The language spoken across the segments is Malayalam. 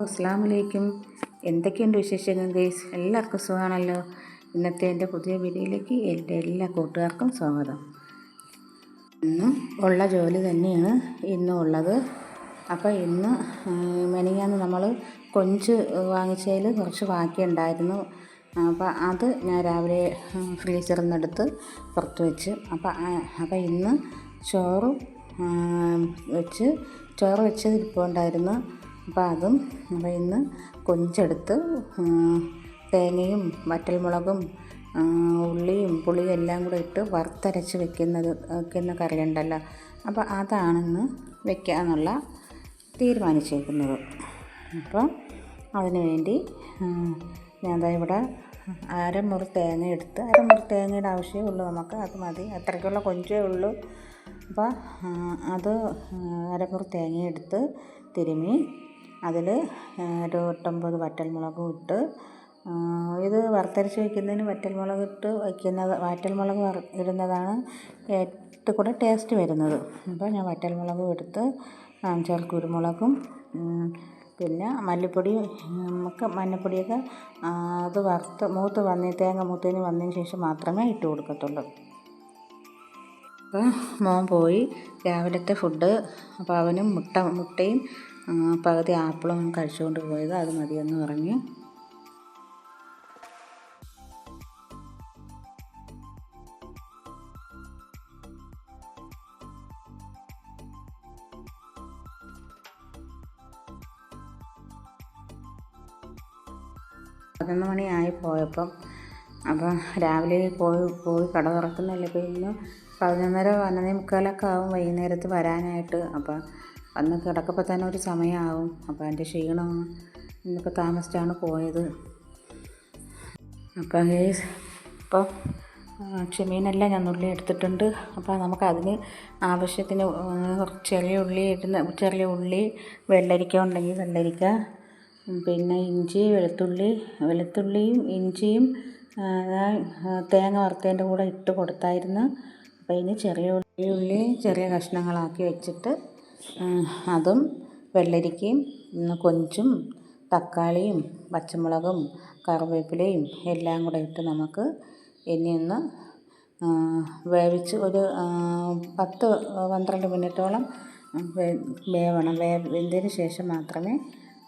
അസ്സലാമു അലൈക്കും. എന്തൊക്കെയുണ്ട് വിശേഷങ്ങൾ ഗൈസ്? എല്ലാവർക്കും സുഖമാണല്ലോ. ഇന്നത്തെ എൻ്റെ പുതിയ വീഡിയോയിലേക്ക് എൻ്റെ എല്ലാ കൂട്ടുകാർക്കും സ്വാഗതം. ഇന്നും ഉള്ള ജോലി തന്നെയാണ് ഇന്നും ഉള്ളത്. അപ്പോൾ ഇന്ന് മെനഞ്ഞാന്ന് നമ്മൾ കൊഞ്ച് വാങ്ങിച്ചതിൽ കുറച്ച് ബാക്കിയുണ്ടായിരുന്നു. അപ്പോൾ അത് ഞാൻ രാവിലെ ഫ്രീസറിൽ നിന്നെടുത്ത് പുറത്ത് വെച്ച്. അപ്പോൾ ഇന്ന് ചോറ് വെച്ചത് ഇപ്പോൾ ഉണ്ടായിരുന്നു. അപ്പോൾ ഇന്ന് കൊഞ്ചെടുത്ത് തേങ്ങയും വറ്റൽമുളകും ഉള്ളിയും പുളിയും എല്ലാം കൂടെ ഇട്ട് വറുത്തരച്ച് വെക്കുന്ന കറിയുണ്ടല്ലോ. അപ്പോൾ അതാണിന്ന് വെക്കാമെന്നുള്ള തീരുമാനിച്ചേക്കുന്നത്. അപ്പോൾ അതിന് വേണ്ടി ഞാൻ ഇവിടെ അരമുറി തേങ്ങ എടുത്ത്, അരമുറി തേങ്ങയുടെ ആവശ്യമേ ഉള്ളൂ നമുക്ക്, അത് മതി, അത്രയ്ക്കുള്ള കൊഞ്ചേ ഉള്ളൂ. അപ്പോൾ അത് അരമുറി തേങ്ങ എടുത്ത് തിരുമ്മി അതിൽ ഒരു 8-9 വറ്റൽമുളകും ഇട്ട്, ഇത് വറുത്തരച്ച് വയ്ക്കുന്നതിന് വറ്റൽമുളക് ഇടുന്നതാണ് ഏറ്റവും കൂടെ ടേസ്റ്റ് വരുന്നത്. അപ്പോൾ ഞാൻ വറ്റൽമുളകും എടുത്ത് കുരുമുളകും പിന്നെ മല്ലിപ്പൊടി മഞ്ഞൾപ്പൊടിയൊക്കെ അത് തേങ്ങ മൂത്തതിന് വന്നതിന് ശേഷം മാത്രമേ ഇട്ട് കൊടുക്കത്തുള്ളൂ. അപ്പോൾ മോൻ പോയി രാവിലത്തെ ഫുഡ്. അപ്പോൾ അവനും മുട്ടയും പകുതി ആപ്പിളും കഴിച്ചുകൊണ്ട് പോയത്, അത് മതിയെന്ന് പറഞ്ഞു. പതിനൊന്ന് മണിയായി പോയപ്പം. അപ്പം രാവിലെ പോയി കട തുറക്കുന്നതല്ലേ. ഇപ്പോൾ ഇന്ന് 11:30 ആവും വൈകുന്നേരത്ത് വരാനായിട്ട്. അപ്പം വന്ന് കിടക്കുമ്പോൾ തന്നെ ഒരു സമയമാവും. അപ്പോൾ എൻ്റെ ക്ഷീണം ഇന്നിപ്പോൾ താമസിച്ചാണ് പോയത്. അപ്പം ഇപ്പോൾ ചെമ്മീനെല്ലാം ഞാൻ നുള്ളി എടുത്തിട്ടുണ്ട്. അപ്പോൾ നമുക്കതിന് ആവശ്യത്തിന് ചെറിയ ഉള്ളി വെള്ളരിക്ക ഉണ്ടെങ്കിൽ വെള്ളരിക്ക, പിന്നെ ഇഞ്ചി വെളുത്തുള്ളിയും ഇഞ്ചിയും തേങ്ങ വറുത്തതിൻ്റെ കൂടെ ഇട്ട് കൊടുത്തായിരുന്നു. അപ്പോൾ ഇനി ചെറിയ ഉള്ളി ചെറിയ കഷ്ണങ്ങളാക്കി വെച്ചിട്ട് അതും വെള്ളരിക്കയും കൊഞ്ചും തക്കാളിയും പച്ചമുളകും കറിവേപ്പിലയും എല്ലാം കൂടെ ഇട്ട് നമുക്ക് ഇനി ഒന്ന് വേവിച്ച് ഒരു 10-12 മിനിറ്റോളം വേവണം. വെന്തതിന് ശേഷം മാത്രമേ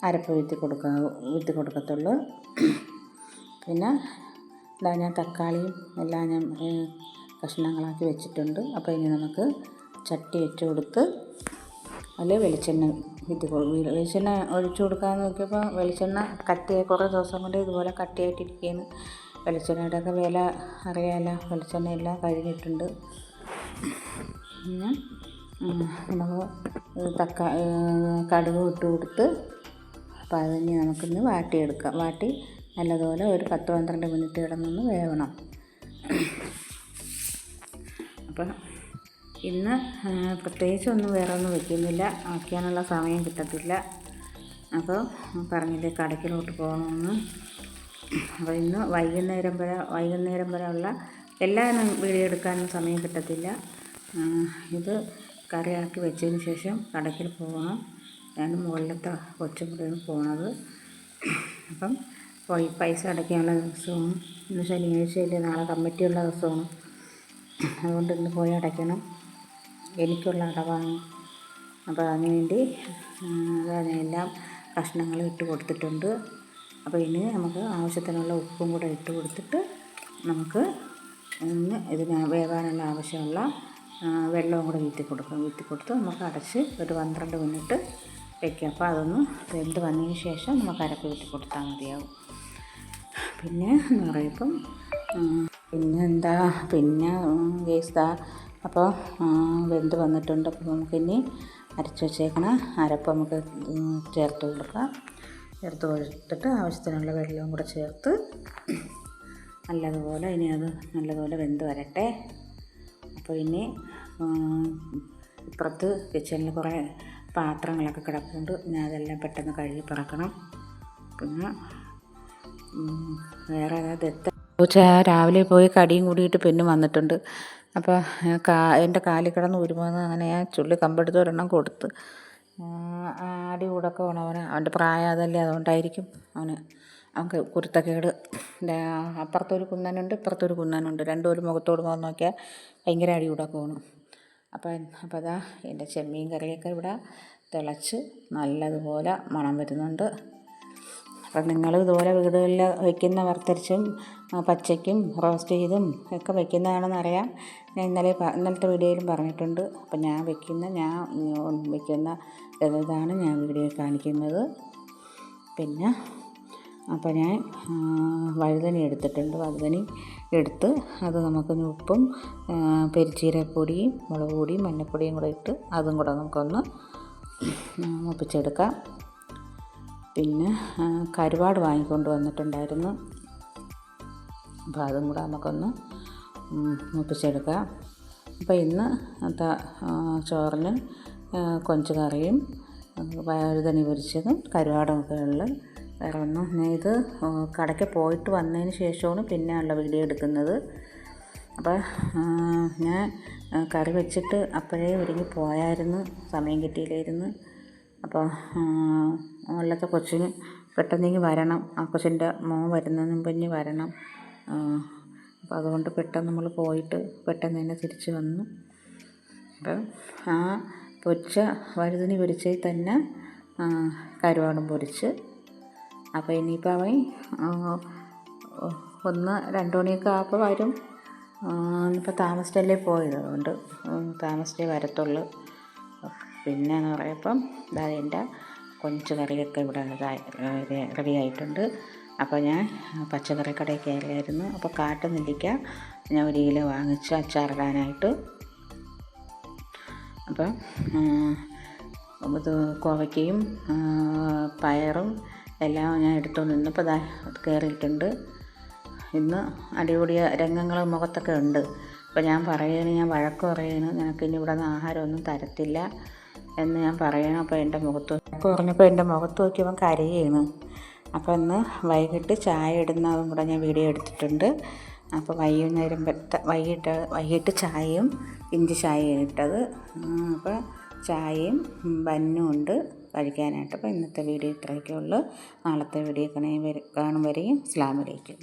അരപ്പ് വീത്തി കൊടുക്കത്തുള്ളൂ. പിന്നെ ഞാൻ തക്കാളിയും എല്ലാം ഞാൻ കഷ്ണങ്ങളാക്കി വെച്ചിട്ടുണ്ട്. അപ്പോൾ ഇനി നമുക്ക് ചട്ടി വെച്ച് കൊടുത്ത് അതിൽ വെളിച്ചെണ്ണ ഒഴിച്ചു കൊടുക്കാമെന്ന് നോക്കിയപ്പോൾ വെളിച്ചെണ്ണ കുറേ ദിവസം കൊണ്ട് ഇതുപോലെ കട്ടിയായിട്ടിരിക്കുകയാണ്. വെളിച്ചെണ്ണയുടെയൊക്കെ വില അറിയാമല്ലോ. വെളിച്ചെണ്ണയെല്ലാം കഴിഞ്ഞിട്ടുണ്ട്. പിന്നെ നമുക്ക് കടുക് ഇട്ട് കൊടുത്ത് അപ്പോൾ അതിന് നമുക്കിന്ന് വാട്ടിയെടുക്കാം. വാട്ടി നല്ലതുപോലെ ഒരു 10-12 മിനിറ്റ് കിടന്നൊന്ന് വേവണം. അപ്പം ഇന്ന് പ്രത്യേകിച്ചൊന്നും വേറെ ഒന്നും വയ്ക്കുന്നില്ല, വയ്ക്കാനുള്ള സമയം കിട്ടത്തില്ല. അപ്പോൾ പറഞ്ഞില്ലേ കടയ്ക്കിലോട്ട് പോകണമെന്ന്. അപ്പോൾ ഇന്ന് വൈകുന്നേരം വരെ ഉള്ള എല്ലാം വീഡിയോ എടുക്കാനും സമയം കിട്ടത്തില്ല. ഇത് കറിയാക്കി വെച്ചതിന് ശേഷം കടയ്ക്കിൽ പോകണം. ഞാൻ മുകളിലത്തെ കൊച്ചും കൂടെയാണ് പോണത്. അപ്പം പൈസ അടയ്ക്കാനുള്ള ദിവസമാണ്. ഇന്ന് ശനിയാഴ്ചയില്ലേ, നാളെ കമ്മിറ്റിയുള്ള ദിവസമാണ്. അതുകൊണ്ട് ഇന്ന് പോയി അടയ്ക്കണം. എനിക്കുള്ള അടവാണ്. അപ്പോൾ അതിനുവേണ്ടി അതിനെല്ലാം കഷ്ണങ്ങൾ ഇട്ട് കൊടുത്തിട്ടുണ്ട്. അപ്പോൾ ഇനി നമുക്ക് ആവശ്യത്തിനുള്ള ഉപ്പും കൂടെ ഇട്ട് കൊടുത്തിട്ട് നമുക്ക് ഇതിന് വേവാനുള്ള ആവശ്യമുള്ള വെള്ളവും കൂടെ വീത്തി കൊടുത്ത് നമുക്ക് അടച്ച് ഒരു 12 മിനിറ്റ് വയ്ക്കാം. അപ്പോൾ അതൊന്ന് വെന്ത് വന്നതിന് ശേഷം നമുക്ക് അരപ്പ് വീത്തി കൊടുത്താൽ മതിയാവും. പിന്നെ എന്ന് പറയുമ്പം പിന്നെ ഗേസ് അപ്പോൾ വെന്ത് വന്നിട്ടുണ്ട്. അപ്പോൾ നമുക്കിനി അരച്ച് വെച്ചേക്കണ അരപ്പ് നമുക്ക് ചേർത്ത് കൊടുത്തിട്ട് ആവശ്യത്തിനുള്ള വെള്ളവും കൂടെ ചേർത്ത് നല്ലതുപോലെ അത് നല്ലതുപോലെ വെന്ത് വരട്ടെ. അപ്പോൾ ഇനി ഇപ്പുറത്ത് കിച്ചണിൽ കുറേ പാത്രങ്ങളൊക്കെ കിടപ്പുണ്ട്. ഞാൻ അതെല്ലാം പെട്ടെന്ന് കഴുകി പറക്കണം. പിന്നെ വേറെ രാവിലെ പോയി കടിയും കൂടിയിട്ട് പിന്നെ വന്നിട്ടുണ്ട്. അപ്പോൾ എൻ്റെ കാലിൽ കിടന്ന് ഉരുമുന്നത് അങ്ങനെ ഞാൻ ചുള്ളി കമ്പെടുത്ത് ഒരെണ്ണം കൊടുത്ത് അടി കൂടൊക്കെ വേണം അവൻ്റെ പ്രായം അതല്ലേ, അതുകൊണ്ടായിരിക്കും അവൾക്ക് കുരുത്തക്കേട്. അപ്പുറത്തൊരു കുന്നനുണ്ട്, ഇപ്പുറത്തൊരു കുന്നനുണ്ട്, രണ്ടും ഒരു മുഖത്തോട് മുഖം നോക്കിയാൽ ഭയങ്കര അടി കൂടൊക്കെ വേണം. അപ്പോൾ അതാ എൻ്റെ ചെമ്മീൻ കറിയൊക്കെ ഇവിടെ തിളച്ച് നല്ലതുപോലെ മണം വരുന്നുണ്ട്. അപ്പം നിങ്ങൾ ഇതുപോലെ വീടുകളിൽ വയ്ക്കുന്ന വറുത്തരച്ചും പച്ചയ്ക്കും റോസ്റ്റ് ചെയ്തും ഒക്കെ വയ്ക്കുന്നതാണെന്നറിയാം. ഞാൻ ഇന്നലത്തെ വീഡിയോയിലും പറഞ്ഞിട്ടുണ്ട്. അപ്പം ഞാൻ വയ്ക്കുന്ന ഇതാണ് ഞാൻ വീഡിയോയിൽ കാണിക്കുന്നത്. പിന്നെ അപ്പോൾ ഞാൻ വഴുതന എടുത്തിട്ടുണ്ട്. വഴുതന എടുത്ത് അത് നമുക്കൊന്ന് ഉപ്പും പെരുംജീരകപ്പൊടിയും മുളക് പൊടിയും മഞ്ഞൾപ്പൊടിയും കൂടെ ഇട്ട് അതും കൂടെ നമുക്കൊന്ന് മൂപ്പിച്ചെടുക്കാം. പിന്നെ കരുവാട് വാങ്ങിക്കൊണ്ട് വന്നിട്ടുണ്ടായിരുന്നു. അപ്പോൾ അതും കൂടെ നമുക്കൊന്ന് മൂപ്പിച്ചെടുക്കാം. അപ്പോൾ ഇന്ന് ചോറിന് കൊഞ്ച് കറിയും വഴുതന പൊരിച്ചതും കരുവാടും ഒക്കെ ഉള്ളത്. വേറെ ഒന്നും ഇത് കടയ്ക്ക് പോയിട്ട് വന്നതിന് ശേഷമാണ് പിന്നെ ഉള്ള വീഡിയോ എടുക്കുന്നത്. അപ്പോൾ ഞാൻ കറി വെച്ചിട്ട് അപ്പോഴേ ഒരുങ്ങി പോയായിരുന്നു, സമയം കിട്ടിയില്ലായിരുന്നു. അപ്പോൾ മുകളിലത്തെ കൊച്ചിന് പെട്ടെന്ന് വരണം, ആ കൊച്ചിൻ്റെ മോൻ വരുന്നതിന് മുമ്പ് ഇനി വരണം. അപ്പോൾ അതുകൊണ്ട് പെട്ടെന്ന് നമ്മൾ പോയിട്ട് പെട്ടെന്ന് തന്നെ തിരിച്ച് വന്നു. അപ്പം ആ വഴുതന പൊരിച്ചതിൽ തന്നെ കരുവാടും പൊരിച്ച്. അപ്പോൾ ഇനിയിപ്പോൾ അവൻ 1-2 മണിയൊക്കെ ആയപ്പോൾ വരും. ഇപ്പോൾ താമസിച്ചല്ലേ പോയത്, അതുകൊണ്ട് താമസിച്ചേ വരത്തുള്ളൂ. പിന്നെ എന്ന് പറയുമ്പം എൻ്റെ കൊഞ്ച് കറിയൊക്കെ ഇവിടെ റെഡി ആയിട്ടുണ്ട്. അപ്പോൾ ഞാൻ പച്ചക്കറി കടയിൽ കയറിയായിരുന്നു. അപ്പോൾ കാട്ടുനെല്ലിക്ക ഞാൻ 1 കിലോ വാങ്ങിച്ച് അച്ചാറിടാനായിട്ട്. അപ്പം ഇത് കോവയ്ക്കയും പയറും എല്ലാം ഞാൻ എടുത്തുകൊണ്ട് നിന്നപ്പോൾ കയറിയിട്ടുണ്ട്. ഇന്ന് അടിപൊളി രംഗങ്ങൾ മുഖത്തൊക്കെ ഉണ്ട്. അപ്പോൾ ഞാൻ വഴക്ക് പറയുകയാണ്, നിനക്കിനി ഇവിടെ നിന്ന് ആഹാരമൊന്നും തരത്തില്ല എന്ന് ഞാൻ പറയണം. അപ്പോൾ എൻ്റെ മുഖത്ത് പറഞ്ഞപ്പോൾ എൻ്റെ മുഖത്ത് നോക്കിയവൻ കരയാണ്. അപ്പോൾ ഇന്ന് വൈകിട്ട് ചായ ഇടുന്നതും കൂടെ ഞാൻ വീഡിയോ എടുത്തിട്ടുണ്ട്. അപ്പോൾ വൈകിട്ട് ചായയും ഇഞ്ചി ചായയും ഇട്ടത്. അപ്പോൾ ചായയും ബന്നും ഉണ്ട് കഴിക്കാനായിട്ട്. അപ്പോൾ ഇന്നത്തെ വീഡിയോ ഇത്രയൊക്കെ ഉള്ളൂ. നാളത്തെ വീഡിയോ കാണും വരെയും അസ്സലാമു അലൈക്കും.